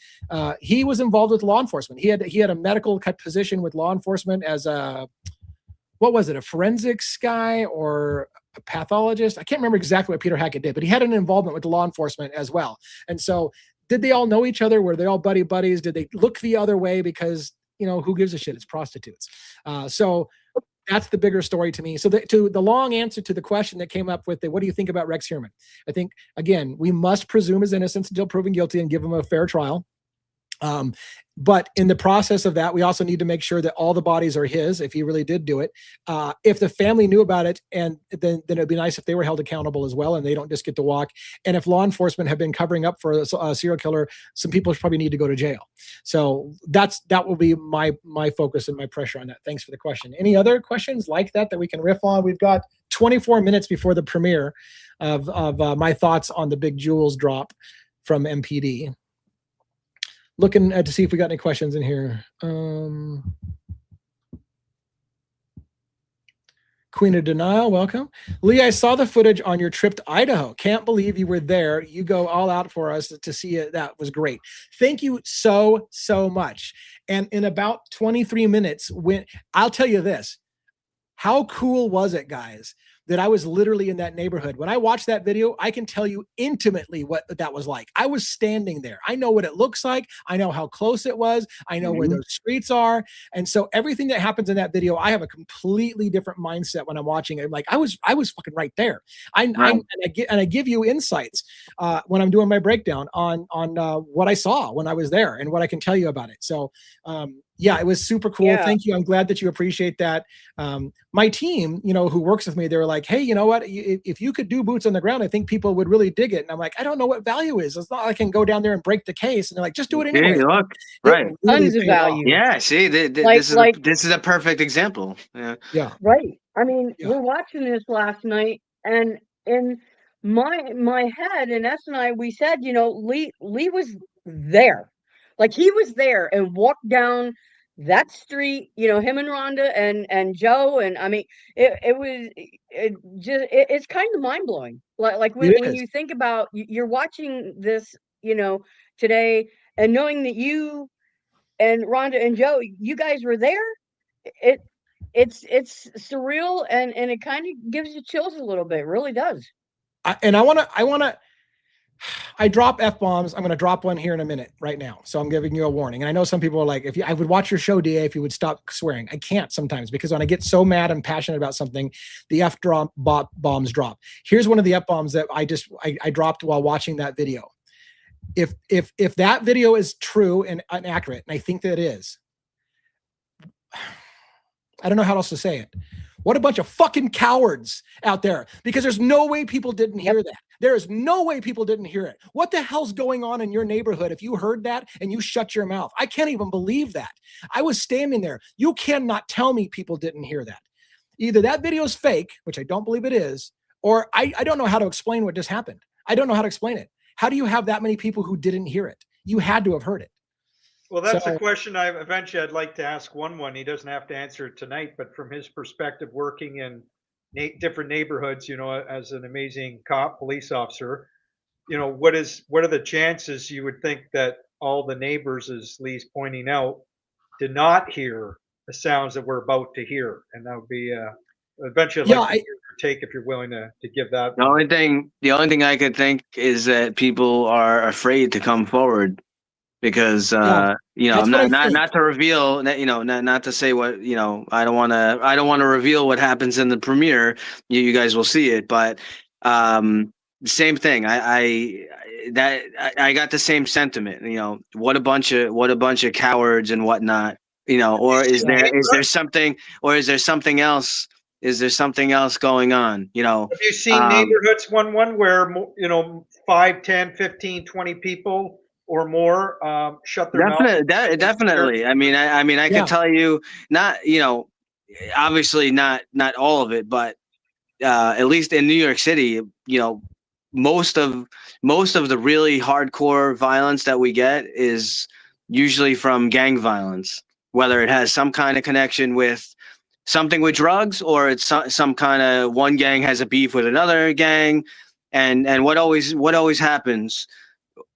[SPEAKER 3] he was involved with law enforcement. He had a medical position with law enforcement as a forensics guy or a pathologist? I can't remember exactly what Peter Hackett did, but he had an involvement with the law enforcement as well. And so did they all know each other? Were they all buddies? Did they look the other way because, who gives a shit? It's prostitutes. So that's the bigger story to me. So to the long answer to the question that came up with what do you think about Rex Humerman? I think, again, we must presume his innocence until proven guilty and give him a fair trial. But in the process of that, we also need to make sure that all the bodies are his, if he really did do it. If the family knew about it, and then it'd be nice if they were held accountable as well, and they don't just get to walk. And if law enforcement have been covering up for a serial killer, some people probably need to go to jail. So that will be my focus and my pressure on that. Thanks for the question. Any other questions like that we can riff on? We've got 24 minutes before the premiere of my thoughts on the big Julez drop from MPD. Looking to see if we got any questions in here. Queen of Denial, welcome. Lee, I saw the footage on your trip to Idaho. Can't believe you were there. You go all out for us to see it. That was great. Thank you so much. And in about 23 minutes, I'll tell you this, how cool was it, guys, that I was literally in that neighborhood. When I watched that video, I can tell you intimately what that was like. I was standing there. I know what it looks like. I know how close it was. I know where those streets are. And so everything that happens in that video, I have a completely different mindset when I'm watching it. Like I was fucking right there. And I give you insights when I'm doing my breakdown on what I saw when I was there and what I can tell you about it. So yeah, it was super cool. Yeah. Thank you. I'm glad that you appreciate that. My team, who works with me, they were like, hey, you know what? If you could do boots on the ground, I think people would really dig it. And I'm like, I don't know what value is. It's not like I can go down there and break the case. And they're like, just do it anyway.
[SPEAKER 4] Hey, look, right.
[SPEAKER 5] Tons of value.
[SPEAKER 4] Yeah, see, this is a perfect example.
[SPEAKER 3] Yeah.
[SPEAKER 5] Right. I mean, we're watching this last night, and in my head, and S and I, we said, Lee was there. Like he was there and walked down that street, him and Rhonda and Joe. And I mean, it's kind of mind blowing. Like when you think about, you're watching this, today, and knowing that you and Rhonda and Joe, you guys were there, it's surreal, and it kind of gives you chills a little bit. It really does. I drop F-bombs. I'm going to drop one here in a minute right now. So I'm giving you a warning. And I know some people are like, I would watch your show, DA, if you would stop swearing. I can't sometimes, because when I get so mad and passionate about something, the F-bombs drop. Here's one of the F-bombs that I dropped while watching that video. If that video is true and accurate, and I think that it is,
[SPEAKER 3] I don't know how else to say it. What a bunch of fucking cowards out there, because there's no way people didn't hear that. There is no way people didn't hear it. What the hell's going on in your neighborhood if you heard that and you shut your mouth? I can't even believe that. I was standing there. You cannot tell me people didn't hear that. Either that video is fake, which I don't believe it is, or I don't know how to explain what just happened. I don't know how to explain it. How do you have that many people who didn't hear it? You had to have heard it.
[SPEAKER 6] Well, that's a question I'd like to ask one. He doesn't have to answer it tonight, but from his perspective, working in different neighborhoods, as an amazing police officer, what are the chances you would think that all the neighbors, as Lee's pointing out, did not hear the sounds that we're about to hear? And that would be eventually I'd like to hear your take if you're willing to give that.
[SPEAKER 4] The only thing I could think is that people are afraid to come forward. Because I'm not to reveal that, not to say what, I don't want to reveal what happens in the premiere. You guys will see it, but same thing. I got the same sentiment. What a bunch of cowards and whatnot. Or is there something else? Is there something else going on?
[SPEAKER 6] Have you seen neighborhoods where 5, 10, 15, 20 people or more shut their mouth?
[SPEAKER 4] Definitely. I mean, I can tell you, not, obviously not all of it, but at least in New York City, most of the really hardcore violence that we get is usually from gang violence, whether it has some kind of connection with something with drugs, or it's some kind of one gang has a beef with another gang. And what always happens,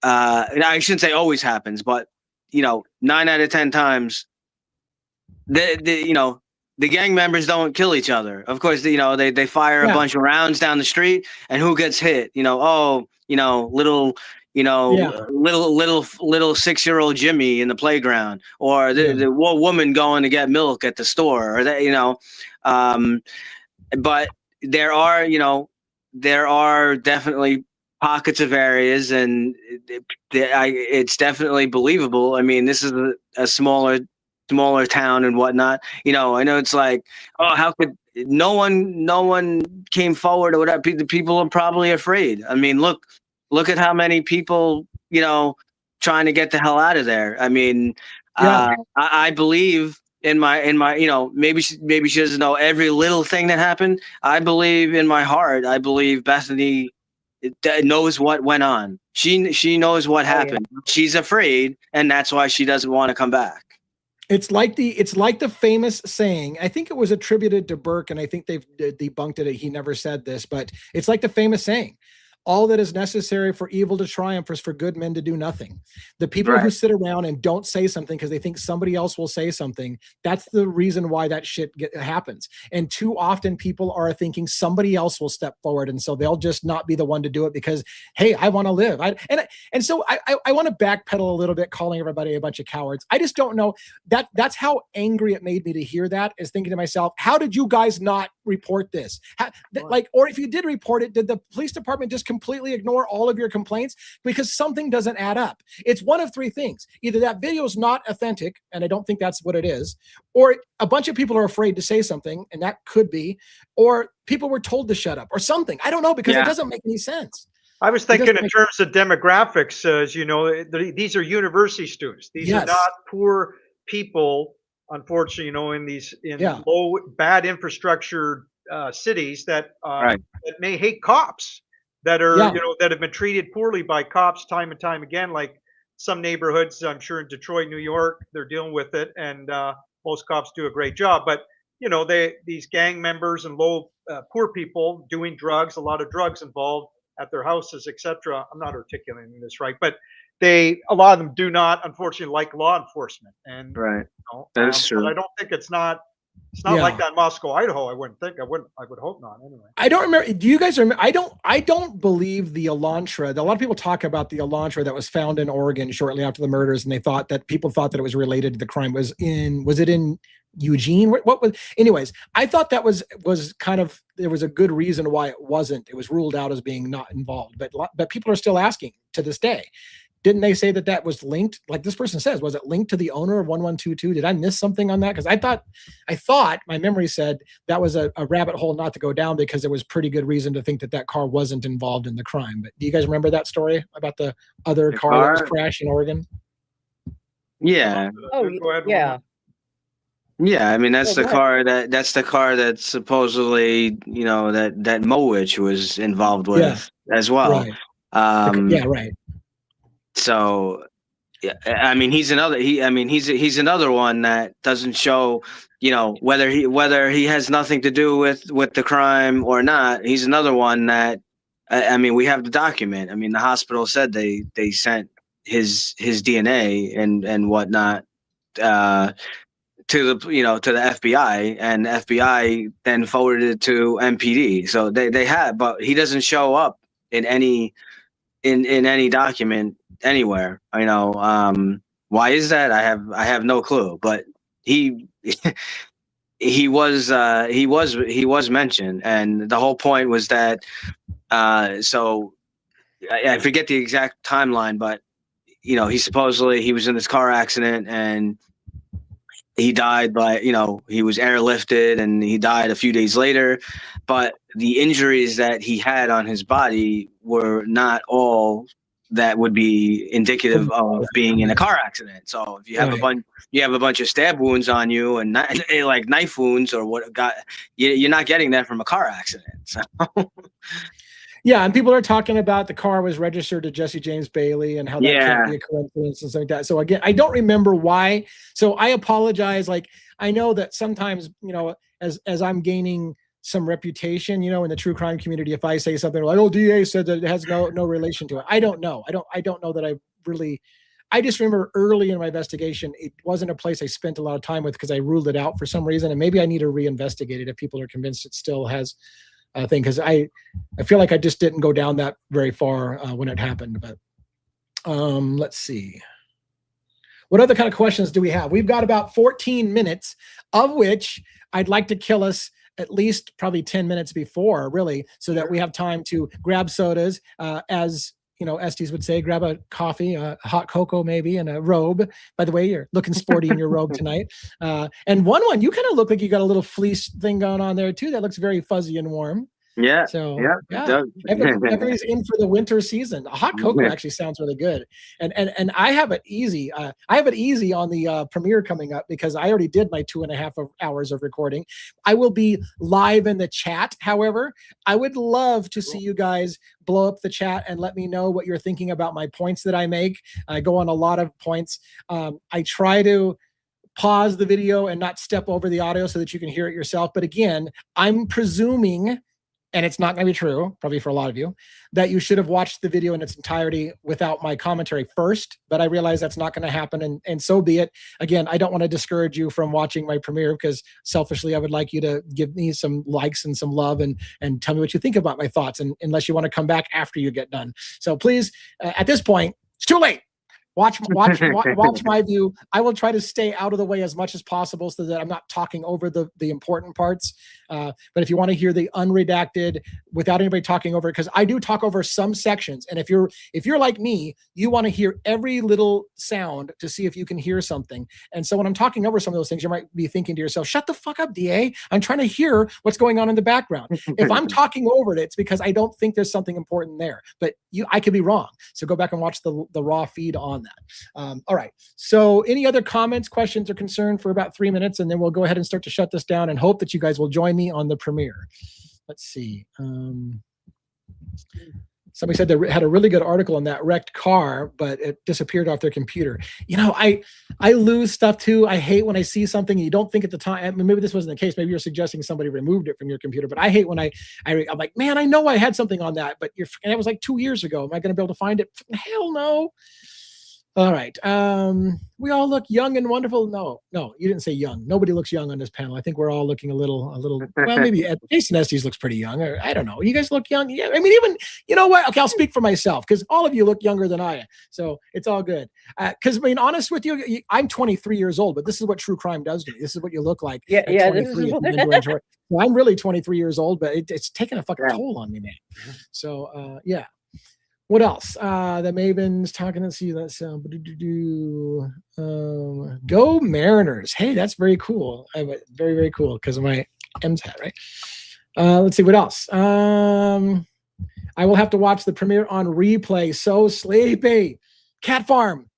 [SPEAKER 4] I shouldn't say always happens, but 9 out of 10 times, the gang members don't kill each other. Of course, they fire a bunch of rounds down the street, and who gets hit? Little 6-year-old Jimmy in the playground, or the woman going to get milk at the store, or that, but there are definitely pockets of areas, and it's definitely believable. I mean, this is a smaller town and whatnot. I know it's like, oh, how could no one came forward or whatever? The people are probably afraid. I mean, look at how many people, trying to get the hell out of there. I mean, I believe in my, maybe she doesn't know every little thing that happened. I believe in my heart. I believe Bethany knows what went on. She knows what happened. She's afraid, and that's why she doesn't want to come back.
[SPEAKER 3] It's like the famous saying. I think it was attributed to Burke, and I think they've debunked it. He never said this, but it's like the famous saying: all that is necessary for evil to triumph is for good men to do nothing. The people who sit around and don't say something because they think somebody else will say something, that's the reason why that shit happens. And too often people are thinking somebody else will step forward, and so they'll just not be the one to do it because, hey, I want to live. So I want to backpedal a little bit, calling everybody a bunch of cowards. I just don't know. That's how angry it made me to hear that, is thinking to myself, how did you guys not report this? Or if you did report it, did the police department just completely ignore all of your complaints? Because something doesn't add up. It's one of three things: either that video is not authentic, and I don't think that's what it is, or a bunch of people are afraid to say something, and that could be, or people were told to shut up, or something. I don't know, because it doesn't make any sense.
[SPEAKER 6] I was thinking in terms of demographics, as you know, these are university students. These are not poor people, unfortunately, in low, bad infrastructure cities that may hate cops, that are that have been treated poorly by cops time and time again. Like some neighborhoods, I'm sure in Detroit, New York, they're dealing with it, and most cops do a great job. But these gang members and poor people doing drugs, a lot of drugs involved at their houses, etc. I'm not articulating this right, but a lot of them do not, unfortunately, like law enforcement. And
[SPEAKER 4] that's true.
[SPEAKER 6] But I don't think it's not like that in Moscow, Idaho. I would hope not. Anyway,
[SPEAKER 3] I don't remember. Do you guys remember? I don't believe the Elantra. A lot of people talk about the Elantra that was found in Oregon shortly after the murders, and people thought that it was related to the crime. Was it in Eugene? What was? Anyways, I thought that was kind of, there was a good reason why it wasn't. It was ruled out as being not involved, but people are still asking to this day. didn't they say that that was linked? Like this person says, was it linked to the owner of 1122? Did I miss something on that? Because I thought my memory said that was a rabbit hole not to go down because there was pretty good reason to think that that car wasn't involved in the crime. But do you guys remember that story about the other car that was crashed in Oregon?
[SPEAKER 4] Yeah.
[SPEAKER 5] Oh,
[SPEAKER 6] Go ahead,
[SPEAKER 5] yeah.
[SPEAKER 4] Yeah, I mean that's
[SPEAKER 5] Oh,
[SPEAKER 4] the
[SPEAKER 5] go
[SPEAKER 4] car that's the car that supposedly, you know, that Mowich was involved with as well.
[SPEAKER 3] Right.
[SPEAKER 4] Um
[SPEAKER 3] Right.
[SPEAKER 4] So yeah, I mean he's another one that doesn't show, you know, whether he has nothing to do with the crime or not. He's another one that I mean we have the document. I mean the hospital said they sent his DNA and whatnot to the FBI, and the FBI then forwarded it to MPD. So they had, but he doesn't show up in any document anywhere. You know, why is that? I have no clue. But he he was mentioned, and the whole point was that. So I forget the exact timeline, but you know, he was in this car accident and he died by, you know, he was airlifted and he died a few days later, but the injuries that he had on his body were not all that would be indicative of being in a car accident. So if you have a bunch of stab wounds on you and like knife wounds or you're not getting that from a car accident. So.
[SPEAKER 3] Yeah, and people are talking about the car was registered to Jesse James Bailey and how that can't be a coincidence and something like that. So again, I don't remember why. So I apologize. Like I know that sometimes, you know, as I'm gaining some reputation, you know, in the true crime community, if I say something like, "Oh, DA said that it has no relation to it," I don't know. I don't know that I really. I just remember early in my investigation, it wasn't a place I spent a lot of time with because I ruled it out for some reason, and maybe I need to reinvestigate it if people are convinced it still has. Thing because I feel like I just didn't go down that very far when it happened. But let's see. What other kind of questions do we have? We've got about 14 minutes, of which I'd like to kill us at least probably 10 minutes before, really, so that we have time to grab sodas, as you know, Estes would say, grab a coffee, a hot cocoa maybe, and a robe. By the way, you're looking sporty in your robe tonight. And one, you kind of look like you got a little fleece thing going on there too. That looks very fuzzy and warm.
[SPEAKER 4] Yeah.
[SPEAKER 3] So
[SPEAKER 4] yeah.
[SPEAKER 3] Everybody's in for the winter season. A hot cocoa actually sounds really good. And I have it easy. I have it easy on the premiere coming up because I already did my 2.5 hours of recording. I will be live in the chat. However, I would love to see you guys blow up the chat and let me know what you're thinking about my points that I make. I go on a lot of points. I try to pause the video and not step over the audio so that you can hear it yourself. But again, I'm presuming, and it's not going to be true, probably for a lot of you, that you should have watched the video in its entirety without my commentary first, but I realize that's not going to happen, and so be it. Again, I don't want to discourage you from watching my premiere because selfishly, I would like you to give me some likes and some love and tell me what you think about my thoughts, and unless you want to come back after you get done. So please, at this point, it's too late. Watch my view. I will try to stay out of the way as much as possible so that I'm not talking over the important parts. But if you want to hear the unredacted without anybody talking over it, because I do talk over some sections. And if you're like me, you want to hear every little sound to see if you can hear something. And so when I'm talking over some of those things, you might be thinking to yourself, shut the fuck up, DA. I'm trying to hear what's going on in the background. If I'm talking over it, it's because I don't think there's something important there. But I could be wrong. So go back and watch the raw feed on that. All right. So any other comments, questions, or concern for about 3 minutes, and then we'll go ahead and start to shut this down and hope that you guys will join me on the premiere. Let's see. Somebody said they had a really good article on that wrecked car, but it disappeared off their computer. You know, I lose stuff too. I hate when I see something and you don't think at the time. I mean, maybe this wasn't the case. Maybe you're suggesting somebody removed it from your computer. But I hate when I'm like, man, I know I had something on that, but and it was like 2 years ago. Am I going to be able to find it? Hell no. All right. We all look young and wonderful. No, you didn't say young. Nobody looks young on this panel. I think we're all looking a little, well, maybe Jason Estes looks pretty young. Or I don't know. You guys look young. Yeah. I mean, even, you know what? Okay. I'll speak for myself because all of you look younger than I am. So it's all good. Cause I mean, honest with you, I'm 23 years old, but this is what true crime does to me. This is what you look like.
[SPEAKER 5] Yeah. This is
[SPEAKER 3] well, I'm really 23 years old, but it's taking a fucking toll on me, man. So, yeah. What else? The Maven's talking. Let's see. Let's go Mariners. Hey, that's very cool. Very, very cool because of my M's hat, right? Let's see what else. I will have to watch the premiere on replay. So sleepy. Cat Farm.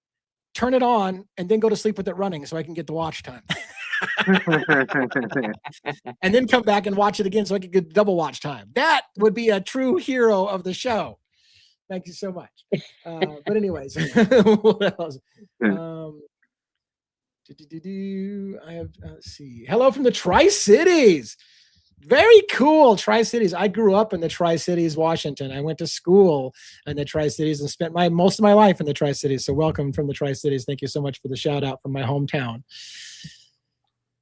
[SPEAKER 3] Turn it on and then go to sleep with it running so I can get the watch time. And then come back and watch it again so I can get double watch time. That would be a true hero of the show. Thank you so much. But anyways, what else? I have, let's see. Hello from the Tri-Cities. Very cool. Tri-Cities. I grew up in the Tri-Cities, Washington. I went to school in the Tri-Cities and spent most of my life in the Tri-Cities. So welcome from the Tri-Cities. Thank you so much for the shout out from my hometown.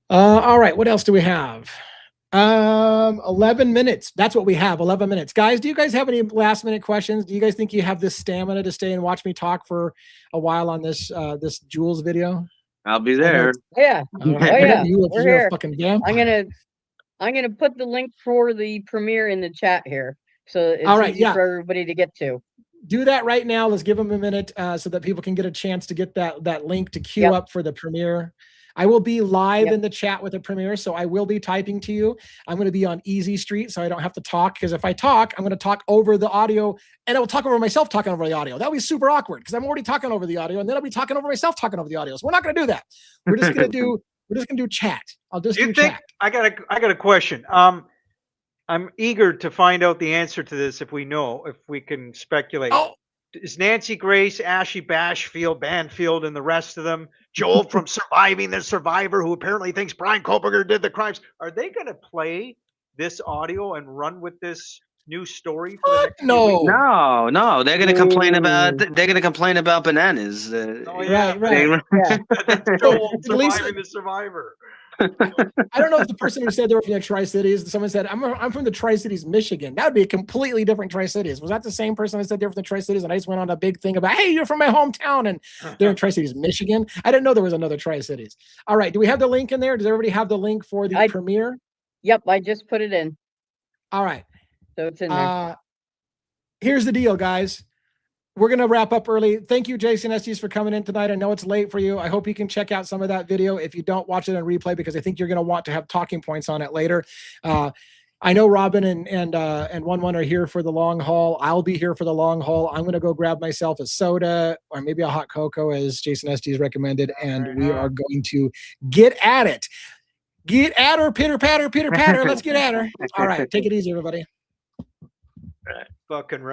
[SPEAKER 3] All right. What else do we have? 11 minutes. That's what we have. 11 minutes. Guys, do you guys have any last minute questions? Do you guys think you have this stamina to stay and watch me talk for a while on this Julez video?
[SPEAKER 4] I'll be there.
[SPEAKER 5] Yeah.
[SPEAKER 3] Oh
[SPEAKER 5] yeah.
[SPEAKER 3] We're here. Fucking vampire.
[SPEAKER 5] I'm gonna put the link for the premiere in the chat here, so it's easy for everybody to get to.
[SPEAKER 3] Do that right now. Let's give them a minute so that people can get a chance to get that link to queue up for the premiere. I will be live in the chat with the premiere, so I will be typing to you. I'm going to be on Easy Street, so I don't have to talk, because if I talk, I'm going to talk over the audio, and I will talk over myself talking over the audio. That would be super awkward, because I'm already talking over the audio, and then I'll be talking over myself talking over the audio. So we're not going to do that. We're just going to do chat. I'll just do chat.
[SPEAKER 6] I got a question. I'm eager to find out the answer to this if we can speculate.
[SPEAKER 3] Oh.
[SPEAKER 6] Is Nancy Grace, Ashley Bashfield, Banfield, and the rest of them, Joel from Surviving the Survivor, who apparently thinks Brian Koberger did the crimes, are they going to play this audio and run with this new story? For the next
[SPEAKER 4] No. They're going to complain about. They're going to complain about bananas.
[SPEAKER 3] Right.
[SPEAKER 6] Joel Surviving the Survivor.
[SPEAKER 3] I don't know if the person who said they were from the Tri-Cities, someone said, I'm from the Tri-Cities, Michigan. That would be a completely different Tri-Cities. Was that the same person that said they're from the Tri-Cities? And I just went on a big thing about, hey, you're from my hometown, and they're in Tri-Cities, Michigan. I didn't know there was another Tri-Cities. All right. Do we have the link in there? Does everybody have the link for the premiere?
[SPEAKER 5] Yep. I just put it in.
[SPEAKER 3] All right.
[SPEAKER 5] So it's in there.
[SPEAKER 3] Here's the deal, guys. We're going to wrap up early. Thank you, Jason Estes, for coming in tonight. I know it's late for you. I hope you can check out some of that video if you don't watch it on replay, because I think you're going to want to have talking points on it later. I know Robin and 1-1 are here for the long haul. I'll be here for the long haul. I'm going to go grab myself a soda or maybe a hot cocoa, as Jason Estes recommended, and we are going to get at it. Get at her, pitter patter, pitter patter. Let's get at her. All right, take it easy, everybody.
[SPEAKER 6] Fucking right.